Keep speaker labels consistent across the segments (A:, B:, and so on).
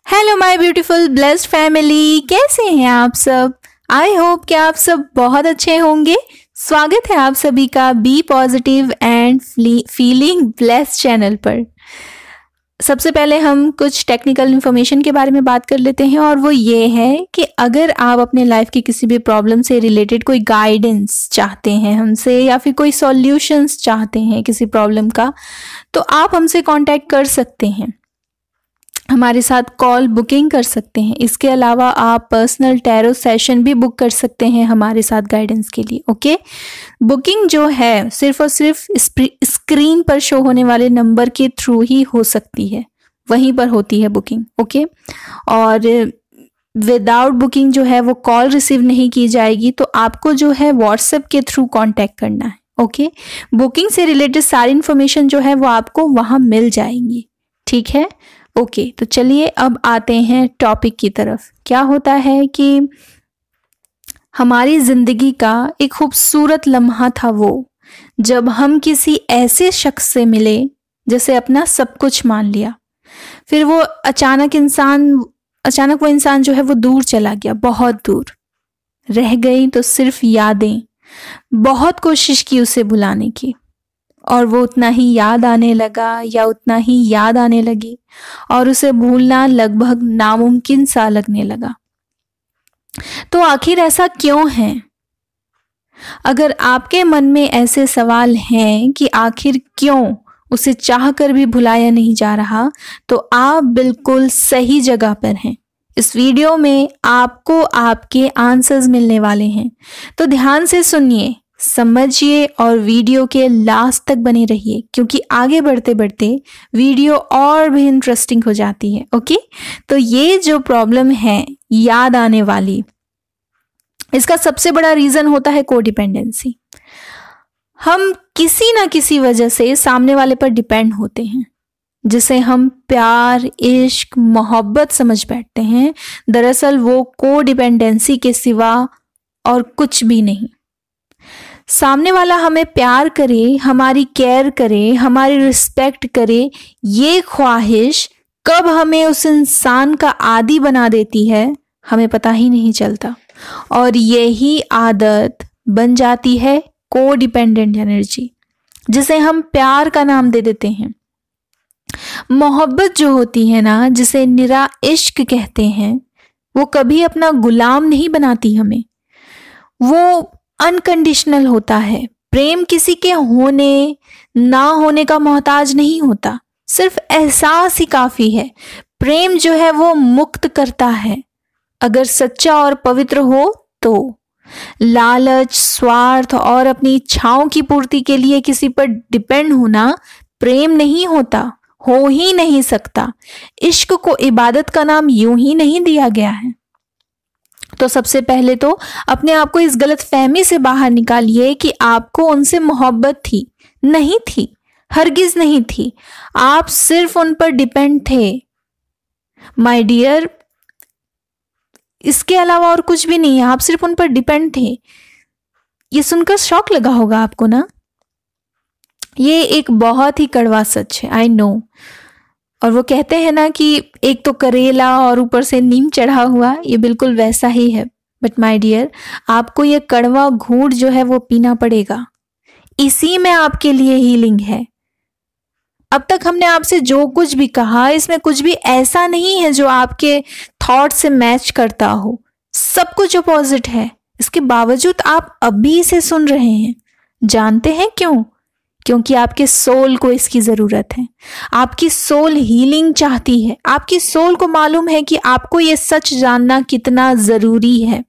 A: Hello my beautiful blessed family, कैसे हैं आप सब। आई होप कि आप सब बहुत अच्छे होंगे। स्वागत है आप सभी का be positive and feeling blessed channel पर। सबसे पहले हम कुछ टेक्निकल इन्फॉर्मेशन के बारे में बात कर लेते हैं, और वो ये है कि अगर आप अपने लाइफ की किसी भी प्रॉब्लम से रिलेटेड कोई गाइडेंस चाहते हैं हमसे, या फिर कोई सॉल्यूशंस चाहते हैं किसी प्रॉब्लम का, तो आप हमसे कांटेक्ट कर सकते हैं, हमारे साथ कॉल बुकिंग कर सकते हैं। इसके अलावा आप पर्सनल टैरो सेशन भी बुक कर सकते हैं हमारे साथ गाइडेंस के लिए। ओके, बुकिंग जो है सिर्फ और सिर्फ स्क्रीन पर शो होने वाले नंबर के थ्रू ही हो सकती है, वहीं पर होती है बुकिंग। ओके, और विदाउट बुकिंग जो है वो कॉल रिसीव नहीं की जाएगी, तो आपको जो है व्हाट्सएप के थ्रू कांटेक्ट करना है। ओके, बुकिंग से रिलेटेड सारी इंफॉर्मेशन जो है वो आपको वहां मिल जाएंगी। ठीक है, ओके, तो चलिए अब आते हैं टॉपिक की तरफ। क्या होता है कि हमारी जिंदगी का एक खूबसूरत लम्हा था वो, जब हम किसी ऐसे शख्स से मिले जैसे अपना सब कुछ मान लिया, फिर वो अचानक वो इंसान जो है वो दूर चला गया, बहुत दूर। रह गई तो सिर्फ यादें। बहुत कोशिश की उसे भुलाने की, और वो उतना ही याद आने लगा या उतना ही याद आने लगी, और उसे भूलना लगभग नामुमकिन सा लगने लगा। तो आखिर ऐसा क्यों है? अगर आपके मन में ऐसे सवाल हैं कि आखिर क्यों उसे चाहकर भी भुलाया नहीं जा रहा, तो आप बिल्कुल सही जगह पर हैं। इस वीडियो में आपको आपके आंसर्स मिलने वाले हैं, तो ध्यान से सुनिए, समझिए और वीडियो के लास्ट तक बने रहिए, क्योंकि आगे बढ़ते बढ़ते वीडियो और भी इंटरेस्टिंग हो जाती है। ओके, तो ये जो प्रॉब्लम है याद आने वाली, इसका सबसे बड़ा रीजन होता है कोडिपेंडेंसी। हम किसी ना किसी वजह से सामने वाले पर डिपेंड होते हैं, जिसे हम प्यार, इश्क, मोहब्बत समझ बैठते हैं। दरअसल वो कोडिपेंडेंसी के सिवा और कुछ भी नहीं। सामने वाला हमें प्यार करे, हमारी केयर करे, हमारी रिस्पेक्ट करे, ये ख्वाहिश कब हमें उस इंसान का आदी बना देती है हमें पता ही नहीं चलता, और यही आदत बन जाती है कोडिपेंडेंट एनर्जी, जिसे हम प्यार का नाम दे देते हैं। मोहब्बत जो होती है ना, जिसे निरा इश्क कहते हैं, वो कभी अपना गुलाम नहीं बनाती हमें। वो अनकंडीशनल होता है। प्रेम किसी के होने ना होने का मोहताज नहीं होता, सिर्फ एहसास ही काफी है। प्रेम जो है वो मुक्त करता है, अगर सच्चा और पवित्र हो तो। लालच, स्वार्थ और अपनी इच्छाओं की पूर्ति के लिए किसी पर डिपेंड होना प्रेम नहीं होता, हो ही नहीं सकता। इश्क को इबादत का नाम यूं ही नहीं दिया गया है। तो सबसे पहले तो अपने आप को इस गलत फहमी से बाहर निकालिए कि आपको उनसे मोहब्बत थी। नहीं थी, हरगिज नहीं थी। आप सिर्फ उन पर डिपेंड थे माय डियर, इसके अलावा और कुछ भी नहीं है। आप सिर्फ उन पर डिपेंड थे। ये सुनकर शॉक लगा होगा आपको ना। ये एक बहुत ही कड़वा सच है, आई नो। और वो कहते हैं ना कि एक तो करेला और ऊपर से नीम चढ़ा हुआ, ये बिल्कुल वैसा ही है। बट माय डियर, आपको ये कड़वा घूंट जो है वो पीना पड़ेगा। इसी में आपके लिए हीलिंग है। अब तक हमने आपसे जो कुछ भी कहा, इसमें कुछ भी ऐसा नहीं है जो आपके थॉट से मैच करता हो। सब कुछ अपोजिट है। इसके बावजूद आप अभी इसे सुन रहे हैं। जानते हैं क्यों? क्योंकि आपके सोल को इसकी जरूरत है। आपकी सोल हीलिंग चाहती है। आपकी सोल को मालूम है कि आपको ये सच जानना कितना जरूरी है,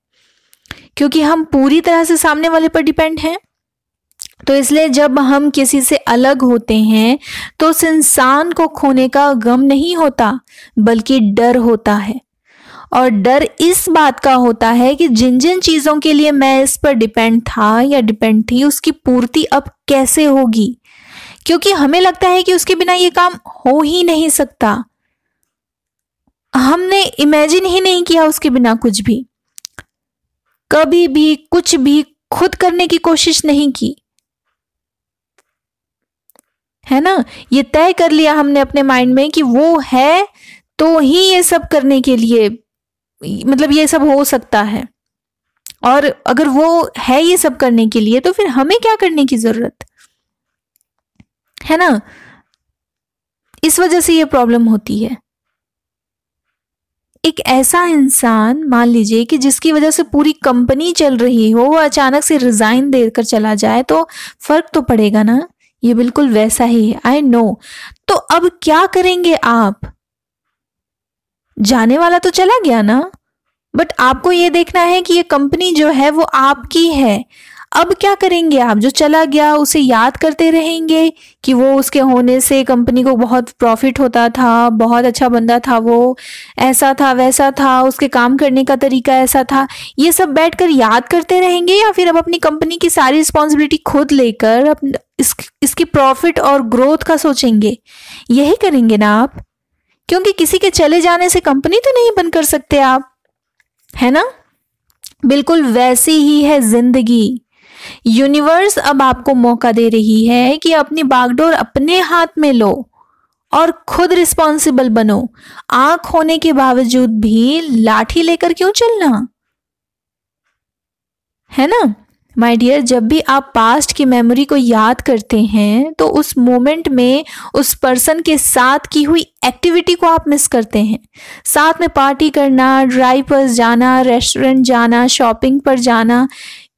A: क्योंकि हम पूरी तरह से सामने वाले पर डिपेंड हैं। तो इसलिए जब हम किसी से अलग होते हैं तो उस इंसान को खोने का गम नहीं होता, बल्कि डर होता है। और डर इस बात का होता है कि जिन जिन चीजों के लिए मैं इस पर डिपेंड था या डिपेंड थी, उसकी पूर्ति अब कैसे होगी, क्योंकि हमें लगता है कि उसके बिना ये काम हो ही नहीं सकता। हमने इमेजिन ही नहीं किया उसके बिना कुछ भी, कभी भी कुछ भी खुद करने की कोशिश नहीं की, है ना। ये तय कर लिया हमने अपने माइंड में कि वो है तो ही ये सब करने के लिए, मतलब ये सब हो सकता है। और अगर वो है ये सब करने के लिए, तो फिर हमें क्या करने की जरूरत है ना। इस वजह से ये प्रॉब्लम होती है। एक ऐसा इंसान मान लीजिए कि जिसकी वजह से पूरी कंपनी चल रही हो, वो अचानक से रिजाइन देकर चला जाए, तो फर्क तो पड़ेगा ना। ये बिल्कुल वैसा ही है, आई नो। तो अब क्या करेंगे आप? जाने वाला तो चला गया ना, बट आपको ये देखना है कि ये कंपनी जो है वो आपकी है। अब क्या करेंगे आप? जो चला गया उसे याद करते रहेंगे कि वो उसके होने से कंपनी को बहुत प्रॉफिट होता था, बहुत अच्छा बंदा था, वो ऐसा था वैसा था, उसके काम करने का तरीका ऐसा था, ये सब बैठकर याद करते रहेंगे? या फिर अब अपनी कंपनी की सारी रिस्पॉन्सिबिलिटी खुद लेकर इसकी प्रॉफिट और ग्रोथ का सोचेंगे? यही करेंगे ना आप, क्योंकि किसी के चले जाने से कंपनी तो नहीं बंद कर सकते आप, है ना। बिल्कुल वैसी ही है जिंदगी। यूनिवर्स अब आपको मौका दे रही है कि अपनी बागडोर अपने हाथ में लो और खुद रिस्पॉन्सिबल बनो। आंख होने के बावजूद भी लाठी लेकर क्यों चलना, है ना। माय डियर, जब भी आप पास्ट की मेमोरी को याद करते हैं तो उस मोमेंट में उस पर्सन के साथ की हुई एक्टिविटी को आप मिस करते हैं। साथ में पार्टी करना, ड्राइव पर जाना, रेस्टोरेंट जाना, शॉपिंग पर जाना,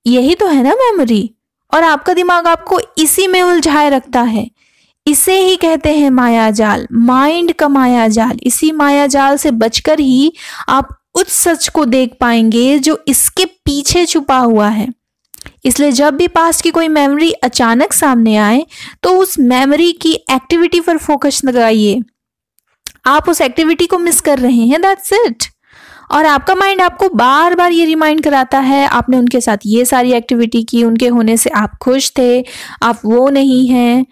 A: यही तो है ना मेमोरी। और आपका दिमाग आपको इसी में उलझाए रखता है। इसे ही कहते हैं माया जाल, माइंड का माया जाल। इसी माया जाल से बचकर ही आप उस सच को देख पाएंगे जो इसके पीछे छुपा हुआ है। इसलिए जब भी पास्ट की कोई मेमोरी अचानक सामने आए तो उस मेमोरी की एक्टिविटी पर फोकस लगाइए। आप उस एक्टिविटी को मिस कर रहे हैं, दैट्स इट। और आपका माइंड आपको बार बार ये रिमाइंड कराता है, आपने उनके साथ ये सारी एक्टिविटी की, उनके होने से आप खुश थे, आप वो नहीं हैं,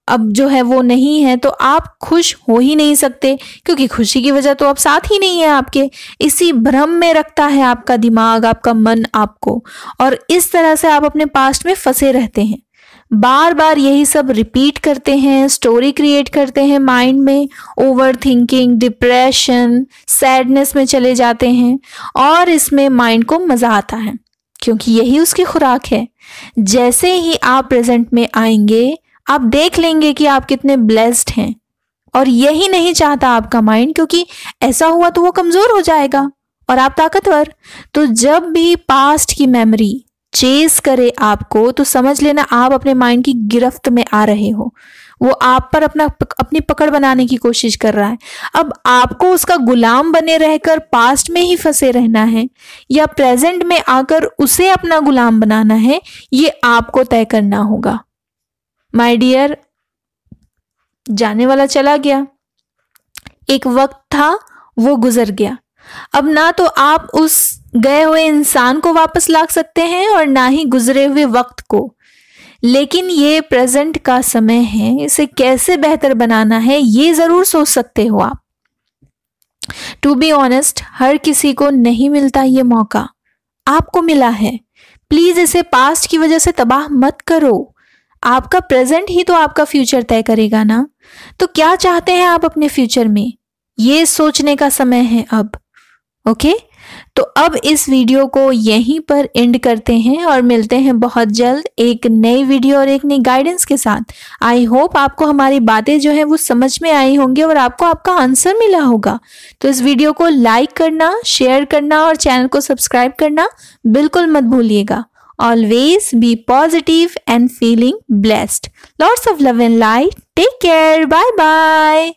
A: अब जो है वो नहीं है, तो आप खुश हो ही नहीं सकते, क्योंकि खुशी की वजह तो अब साथ ही नहीं है आपके। इसी भ्रम में रखता है आपका दिमाग, आपका मन आपको, और इस तरह से आप अपने पास्ट में फंसे रहते हैं। बार बार यही सब रिपीट करते हैं, स्टोरी क्रिएट करते हैं माइंड में, ओवर थिंकिंग, डिप्रेशन, सैडनेस में चले जाते हैं। और इसमें माइंड को मजा आता है, क्योंकि यही उसकी खुराक है। जैसे ही आप प्रेजेंट में आएंगे, आप देख लेंगे कि आप कितने ब्लेस्ड हैं। और यही नहीं चाहता आपका माइंड, क्योंकि ऐसा हुआ तो वो कमजोर हो जाएगा और आप ताकतवर। तो जब भी पास्ट की मेमोरी चेस करे आपको, तो समझ लेना आप अपने माइंड की गिरफ्त में आ रहे हो। वो आप पर अपनी पकड़ बनाने की कोशिश कर रहा है। अब आपको उसका गुलाम बने रहकर पास्ट में ही फंसे रहना है, या प्रेजेंट में आकर उसे अपना गुलाम बनाना है, ये आपको तय करना होगा। माय डियर, जाने वाला चला गया, एक वक्त था वो गुजर गया। अब ना तो आप उस गए हुए इंसान को वापस ला सकते हैं और ना ही गुजरे हुए वक्त को, लेकिन ये प्रेजेंट का समय है, इसे कैसे बेहतर बनाना है ये जरूर सोच सकते हो आप। टू बी ऑनेस्ट, हर किसी को नहीं मिलता ये मौका, आपको मिला है। प्लीज इसे पास्ट की वजह से तबाह मत करो। आपका प्रेजेंट ही तो आपका फ्यूचर तय करेगा ना। तो क्या चाहते हैं आप अपने फ्यूचर में, ये सोचने का समय है अब। ओके, तो अब इस वीडियो को यहीं पर एंड करते हैं और मिलते हैं बहुत जल्द एक नई वीडियो और एक नई गाइडेंस के साथ। आई होप आपको हमारी बातें जो है वो समझ में आई होंगी और आपको आपका आंसर मिला होगा। तो इस वीडियो को लाइक करना, शेयर करना और चैनल को सब्सक्राइब करना बिल्कुल मत भूलिएगा। Always be positive and feeling blessed. Lots of love and light. Take care. Bye bye.